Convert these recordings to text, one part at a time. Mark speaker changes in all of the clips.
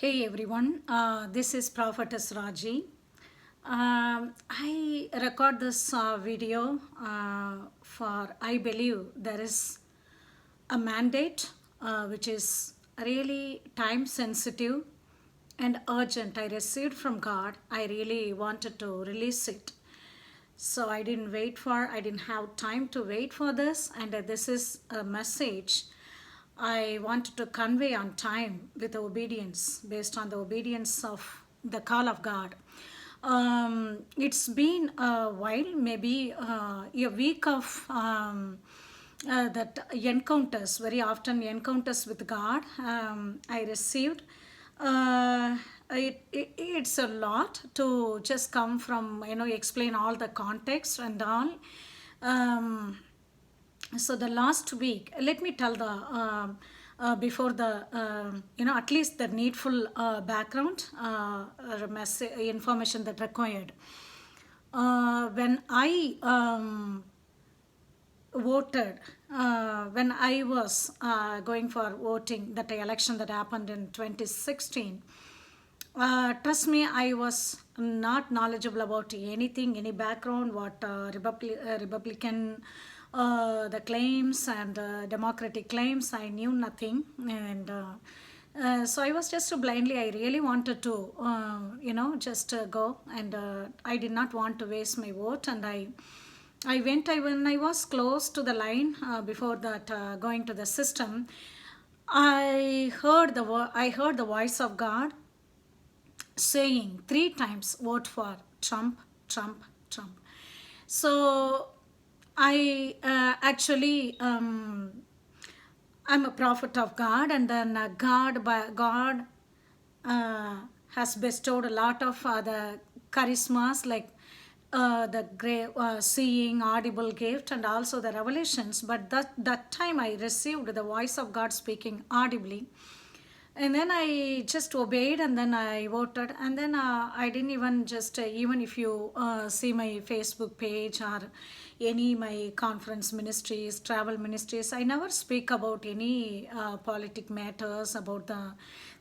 Speaker 1: Hey everyone, this is Prophetess Raji. I record this video for I believe there is a mandate which is really time sensitive and urgent. I received from God. I really wanted to release it. So I didn't have time to wait for this, and this is a message I wanted to convey on time with obedience, based on the obedience of the call of God. It's been a while, maybe a week of that encounters, very often encounters with God. I received. It's a lot to just come from, explain all the context and all. Um, so the last week, let me tell the before the at least the needful background information that required. When I voted, when I was going for voting, that election that happened in 2016, trust me, I was not knowledgeable about anything, any background, what Republican, the claims and Democratic claims. I knew nothing, and so I was just blindly. I really wanted to, just go, and I did not want to waste my vote, and I went. When I was close to the line before that, going to the system, I heard the voice of God saying three times, vote for Trump, Trump, Trump. So I actually, I'm a prophet of God, and then God has bestowed a lot of the charismas, like the great seeing, audible gift, and also the revelations. But that time I received the voice of God speaking audibly, and then I just obeyed, and then I voted, and then I didn't even just even if you see my Facebook page or any my conference ministries, travel ministries, I never speak about any politic matters, about the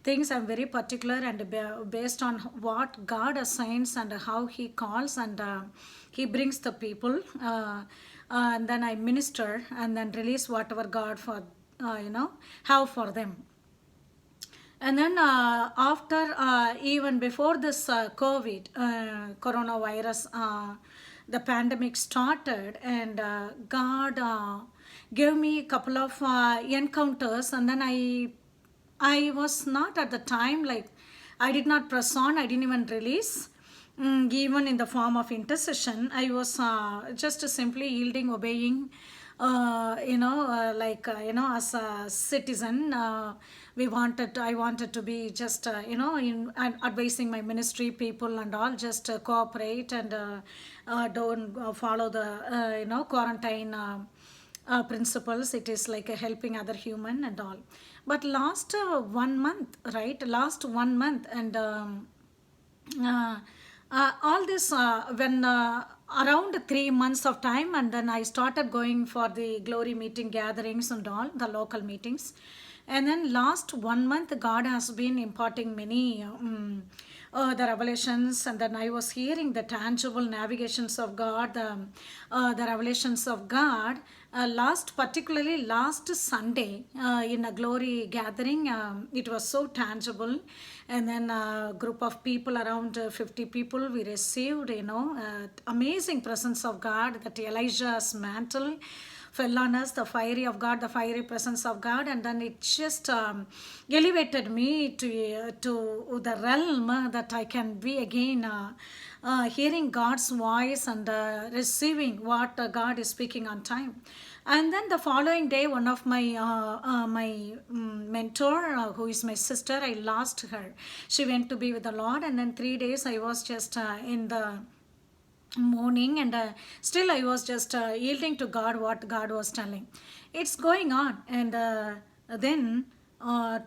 Speaker 1: things. I'm very particular, and based on what God assigns and how He calls, and He brings the people, and then I minister and then release whatever God for have for them. And then after, even before this COVID, coronavirus, the pandemic started, and God gave me a couple of encounters, and then I was not at the time, like, I did not press on, I didn't even release. Even in the form of intercession, I was just simply yielding, obeying, as a citizen. I wanted to be just, in advising my ministry people and all, just cooperate, and don't follow the, quarantine principles. It is like helping other human and all. But last 1 month, right? Last 1 month, and all this when around 3 months of time, and then I started going for the glory meeting gatherings and all the local meetings. And then last 1 month, God has been imparting many the revelations, and then I was hearing the tangible navigations of God, the revelations of God. Particularly last Sunday, in a glory gathering, it was so tangible. And then a group of people, around 50 people, we received, amazing presence of God, that Elijah's mantle fell on us, the fiery of God, the fiery presence of God. And then it just elevated me to the realm that I can be again hearing God's voice, and receiving what God is speaking on time. And then the following day, one of my mentor, who is my sister, I lost her. She went to be with the Lord, and then 3 days I was just in the morning, and still I was just yielding to God, what God was telling. It's going on, and then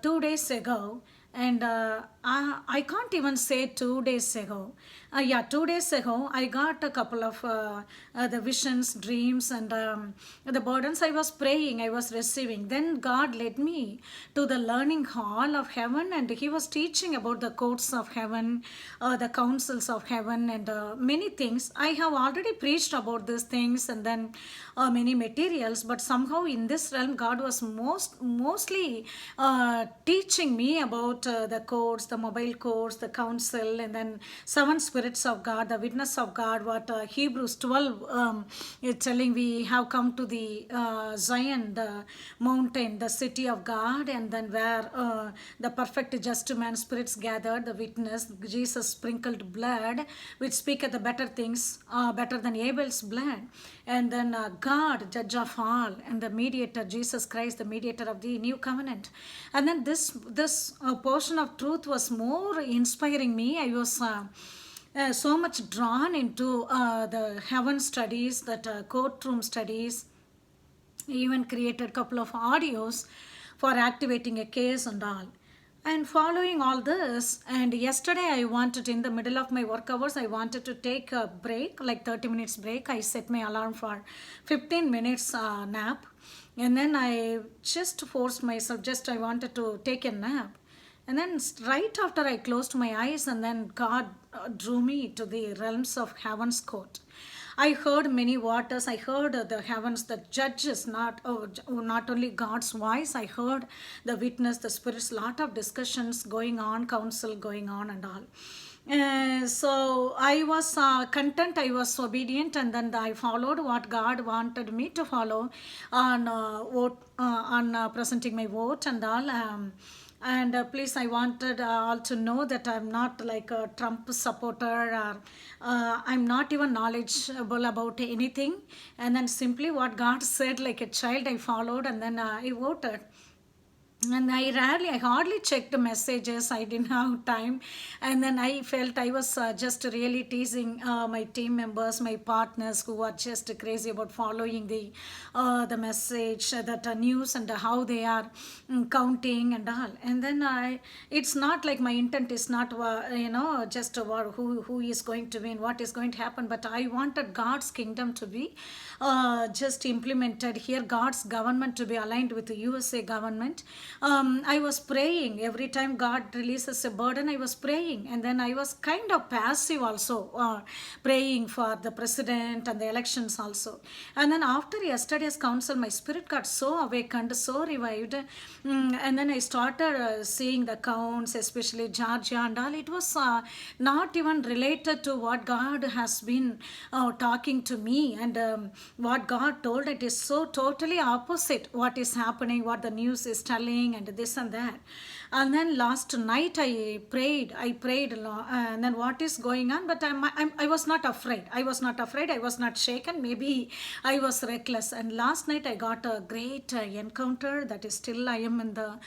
Speaker 1: 2 days ago, and I can't even say 2 days ago, Yeah, 2 days ago, I got a couple of the visions, dreams, and the burdens I was praying, I was receiving. Then God led me to the learning hall of heaven, and He was teaching about the courts of heaven, the councils of heaven, and many things. I have already preached about these things, and then many materials, but somehow in this realm, God was mostly teaching me about the courts, the mobile courts, the council, and then seven spirits of God, the witness of God, what Hebrews 12 is telling. We have come to the Zion, the mountain, the city of God, and then where the perfect just man spirits gathered, the witness, Jesus sprinkled blood, which speaketh the better things, better than Abel's blood, and then God, judge of all, and the mediator, Jesus Christ, the mediator of the new covenant. And then this portion of truth was more inspiring me. I was so much drawn into the heaven studies, that courtroom studies. Even created a couple of audios for activating a case and all. And following all this, and yesterday I wanted, in the middle of my work hours, I wanted to take a break, like 30 minutes break. I set my alarm for 15 minutes nap, and then I just forced myself, just I wanted to take a nap. And then right after I closed my eyes, and then God drew me to the realms of heaven's court. I heard many waters. I heard the heavens, the judges, not only God's voice. I heard the witness, the spirits, lot of discussions going on, counsel going on, and all. So I was content, I was obedient, and then I followed what God wanted me to follow on presenting my vote and all. And please, I wanted all to know that I'm not like a Trump supporter, or I'm not even knowledgeable about anything. And then simply what God said, like a child, I followed, and then I voted. And I hardly checked messages. I didn't have time. And then I felt I was just really teasing my team members, my partners, who are just crazy about following the message, that news, and how they are counting and all. And then it's not like my intent is not just who is going to win, what is going to happen, but I wanted God's kingdom to be just implemented here, God's government to be aligned with the USA government. I was praying every time God releases a burden. I was praying, and then I was kind of passive also, praying for the president and the elections also. And then after yesterday's council, my spirit got so awakened, so revived, and then I started seeing the counts, especially Georgia and all. It was not even related to what God has been talking to me, and what God told. It is so totally opposite what is happening, what the news is telling, and this and that. And then last night I prayed, and then what is going on, but I was not afraid. I was not shaken. Maybe I was reckless. And last night I got a great encounter that is still I am in the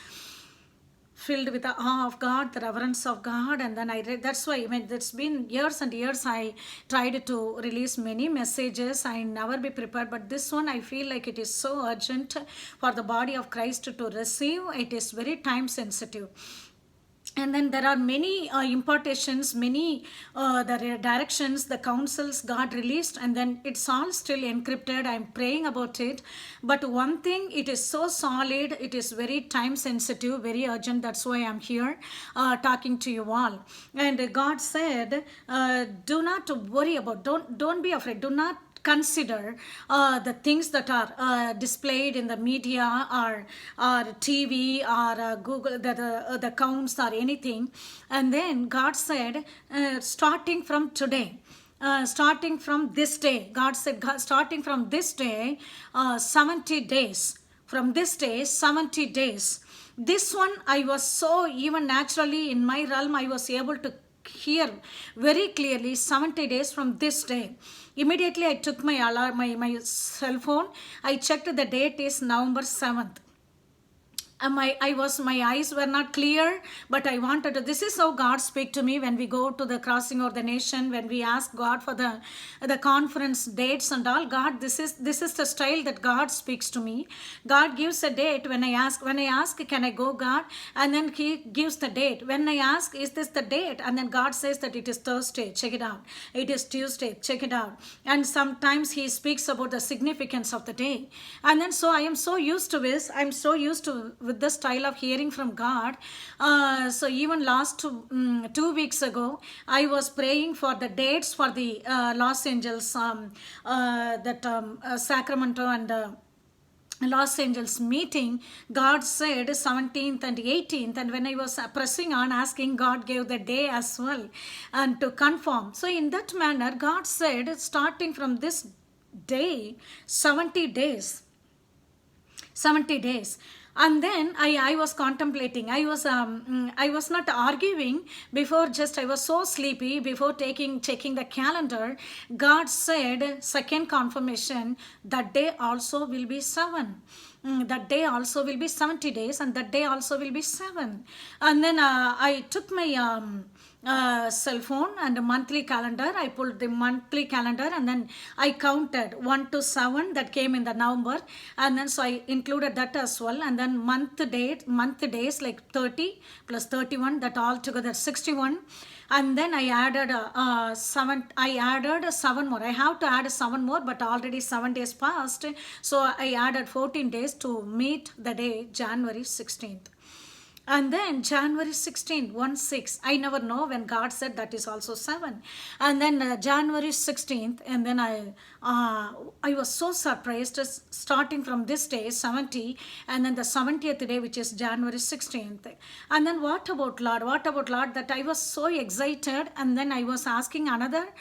Speaker 1: filled with the awe of God, the reverence of God. And then I read, that's why, it's been years and years I tried to release many messages. I never be prepared, but this one I feel like it is so urgent for the body of Christ to receive. It is very time sensitive. And then there are many impartations, many the directions, the counsels God released, and then it's all still encrypted. I'm praying about it. But one thing, it is so solid, it is very time sensitive, very urgent. That's why I'm here talking to you all. And God said, do not worry about, don't be afraid, do not consider the things that are displayed in the media, or TV, or Google, the accounts, or anything. And then God said, starting from today, starting from this day, God said, starting from this day, 70 days. From this day, 70 days. This one, I was so, even naturally in my realm, I was able to hear very clearly, 70 days from this day. Immediately I took my alarm, my cell phone. I checked, the date is November 7th. My eyes were not clear, but I wanted to. This is how God speak to me when we go to the crossing of the nation, when we ask God for the conference dates and all. God, this is the style that God speaks to me. God gives a date when I ask, can I go, God? And then He gives the date. When I ask, is this the date? And then God says that it is Thursday, check it out. It is Tuesday, check it out. And sometimes He speaks about the significance of the day. And then so I am so used to this. I'm so used to with the style of hearing from God. So even last 2 weeks ago, I was praying for the dates for the Los Angeles, Sacramento and Los Angeles meeting. God said 17th and 18th, and when I was pressing on asking, God gave the day as well and to confirm. So in that manner, God said starting from this day, 70 days. 70 days. And then I was contemplating. I was not arguing before. Just I was so sleepy before checking the calendar. God said second confirmation, that day also will be 7. That day also will be 70 days, and that day also will be 7. And then I took my cell phone and a monthly calendar. I pulled the monthly calendar, and then I counted 1 to 7 that came in the November, and then so I included that as well. And then month days like 30 plus 31, that all together 61. And then I added 7. I added 7 more. I have to add 7 more, but already 7 days passed, so I added 14 days to meet the day January 16th. And then January 16, 1/6. I never know when God said that is also 7. And then January 16th, and then I was so surprised starting from this day, 70, and then the 70th day, which is January 16th. And then what about Lord? What about Lord? That I was so excited, and then I was asking another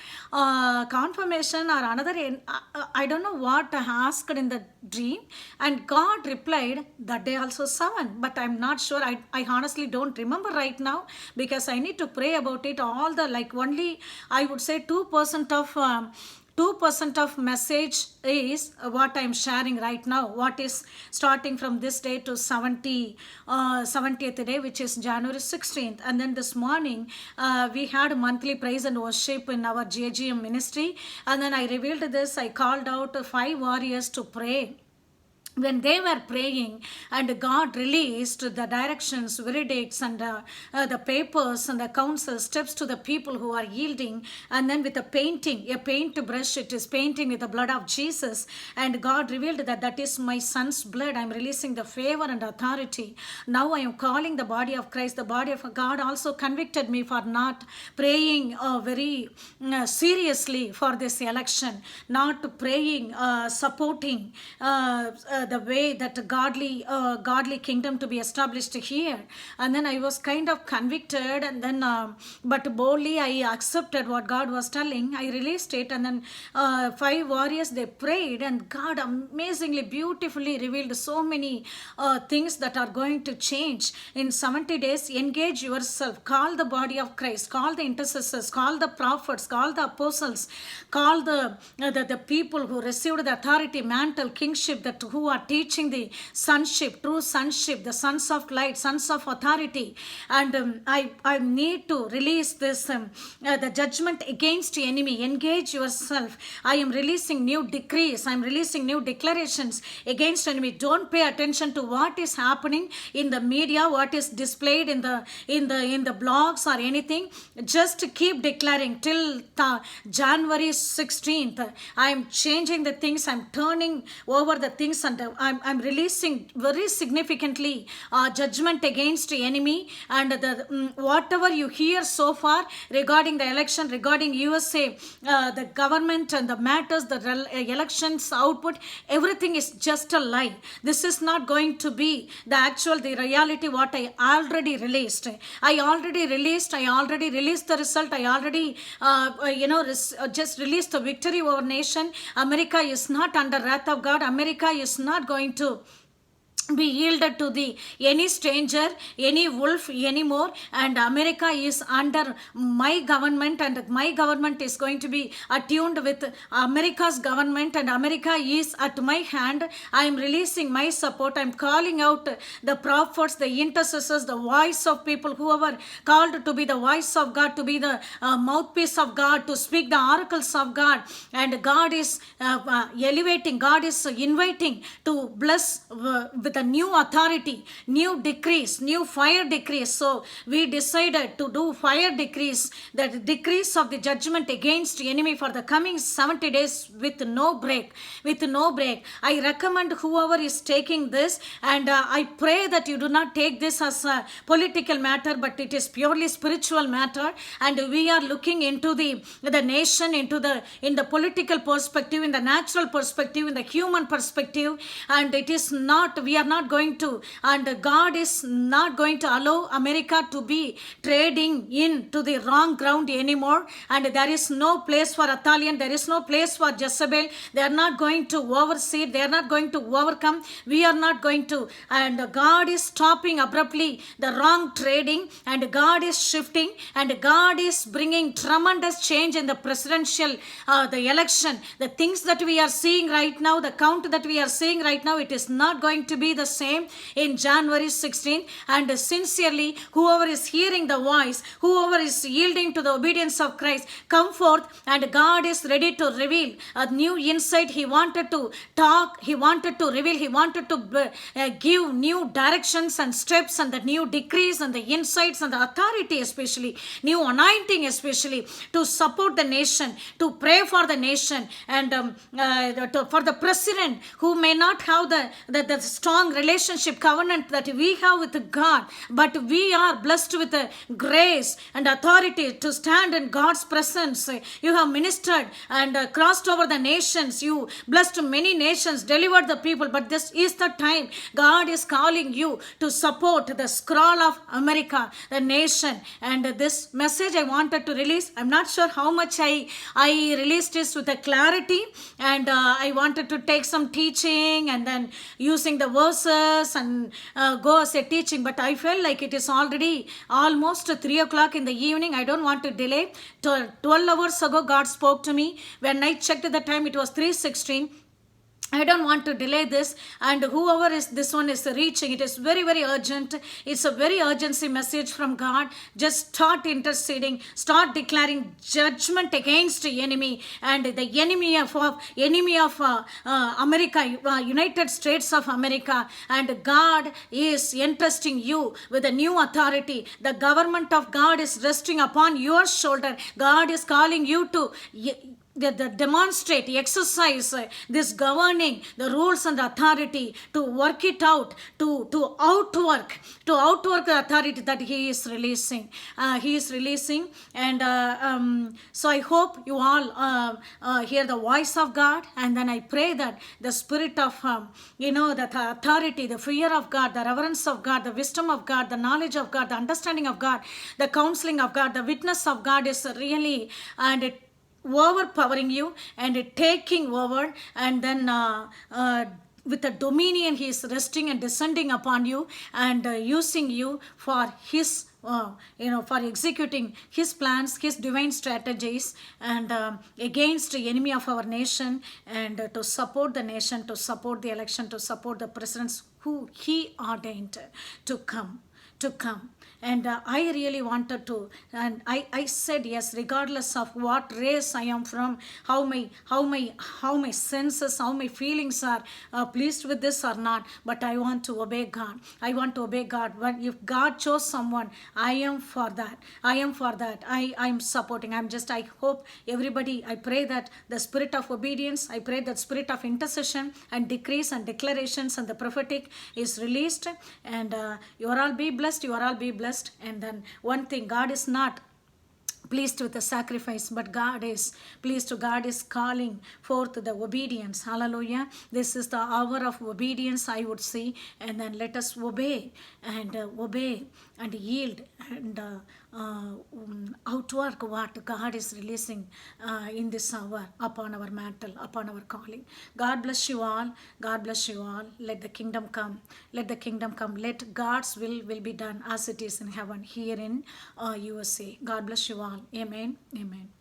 Speaker 1: confirmation or another, I don't know what I asked in the dream, and God replied that day also 7, but I'm not sure. I honestly don't remember right now, because I need to pray about it. All the, like, only I would say 2% of 2% of message is what I'm sharing right now, what is starting from this day to 70th day, which is January 16th. And then this morning we had a monthly praise and worship in our JGM ministry, and then I revealed this. I called out 5 warriors to pray. When they were praying, and God released the directions, verdicts, and the papers and the counsel steps to the people who are yielding, and then with a paint brush, it is painting with the blood of Jesus, and God revealed that that is my son's blood. I'm releasing the favor and authority. Now I am calling the body of Christ. The body of God also convicted me for not praying very seriously for this election, not praying, supporting the way that godly kingdom to be established here. And then I was kind of convicted, and then but boldly I accepted what God was telling. I released it, and then 5 warriors, they prayed, and God amazingly beautifully revealed so many things that are going to change in 70 days. Engage yourself, call the body of Christ, call the intercessors, call the prophets, call the apostles, call the people who received the authority, mantle, kingship, that who are teaching the sonship, true sonship, the sons of light, sons of authority. And I need to release this the judgment against the enemy. Engage yourself. I am releasing new decrees, I am releasing new declarations against enemy. Don't pay attention to what is happening in the media, what is displayed in the blogs or anything. Just keep declaring till January 16th. I am changing the things, I'm turning over the things, and I'm releasing very significantly judgment against the enemy. And whatever you hear so far regarding the election, regarding USA, the government and the matters, the elections output, everything is just a lie. This is not going to be the reality what I already released. I already released the result. I already just released the victory over nation. America is not under wrath of God. America is not going to be yielded to the any stranger, any wolf anymore. And America is under my government, and my government is going to be attuned with America's government, and America is at my hand. I am releasing my support. I am calling out the prophets, the intercessors, the voice of people who are called to be the voice of God, to be the mouthpiece of God, to speak the oracles of God. And God is elevating, God is inviting to bless with a new authority, new decrees, new fire decrees. So we decided to do fire decrees, that decrees of the judgment against the enemy for the coming 70 days with no break. With no break. I recommend whoever is taking this, and I pray that you do not take this as a political matter, but it is purely spiritual matter. And we are looking into the nation, in the political perspective, in the natural perspective, in the human perspective. And it is not, we are not going to, and God is not going to allow America to be trading into the wrong ground anymore. And there is no place for Athalion, there is no place for Jezebel. They are not going to oversee, they are not going to overcome, we are not going to. And God is stopping abruptly the wrong trading, and God is shifting, and God is bringing tremendous change in the presidential the election. The things that we are seeing right now, the count that we are seeing right now, it is not going to be the same in January 16. And sincerely, whoever is hearing the voice, whoever is yielding to the obedience of Christ, come forth, and God is ready to reveal a new insight. He wanted to talk, he wanted to reveal, he wanted to give new directions and steps, and the new decrees and the insights and the authority, especially new anointing, especially to support the nation, to pray for the nation, and for the president who may not have the strong relationship covenant that we have with God, but we are blessed with the grace and authority to stand in God's presence. You have ministered and crossed over the nations, you blessed many nations, delivered the people, but this is the time God is calling you to support the scroll of America, the nation. And this message I wanted to release. I'm not sure how much I released this with a clarity, and I wanted to take some teaching and then using the verses and go as a teaching, but I felt like it is already almost 3 o'clock in the evening. I don't want to delay. 12 hours ago God spoke to me. When I checked the time, it was 3:16. I don't want to delay this, and whoever is this one is reaching, it is very, very urgent. It's a very urgency message from God. Just start interceding, start declaring judgment against the enemy, and the enemy of America, United States of America. And God is entrusting you with a new authority. The government of God is resting upon your shoulder. God is calling you to the demonstrate, exercise this governing, the rules and the authority, to work it out, to outwork the authority that He is releasing. And so I hope you all hear the voice of God, and then I pray that the spirit of the authority, the fear of God, the reverence of God, the wisdom of God, the knowledge of God, the understanding of God, the counseling of God, the witness of God is really and it overpowering you and taking over, and then with the dominion He is resting and descending upon you, and using you for His for executing His plans, His divine strategies, and against the enemy of our nation, and to support the nation, to support the election, to support the presidents who He ordained to come. And I really wanted to, and I said yes, regardless of what race I am from, how my senses, how my feelings are pleased with this or not, but I want to obey God. I want to obey God. But if God chose someone, I am for that. I'm supporting. I hope everybody, I pray that the spirit of obedience, I pray that spirit of intercession and decrees and declarations and the prophetic is released, and you are all be blessed. You are all be blessed. And then one thing, God is not pleased with the sacrifice, but God is pleased. God is calling forth the obedience. Hallelujah. This is the hour of obedience, I would say. And then let us obey and yield, and outwork what God is releasing in this hour upon our mantle, upon our calling. God bless you all. God bless you all. Let the kingdom come. Let the kingdom come. Let God's will be done as it is in heaven, here in USA. God bless you all. Amen. Amen.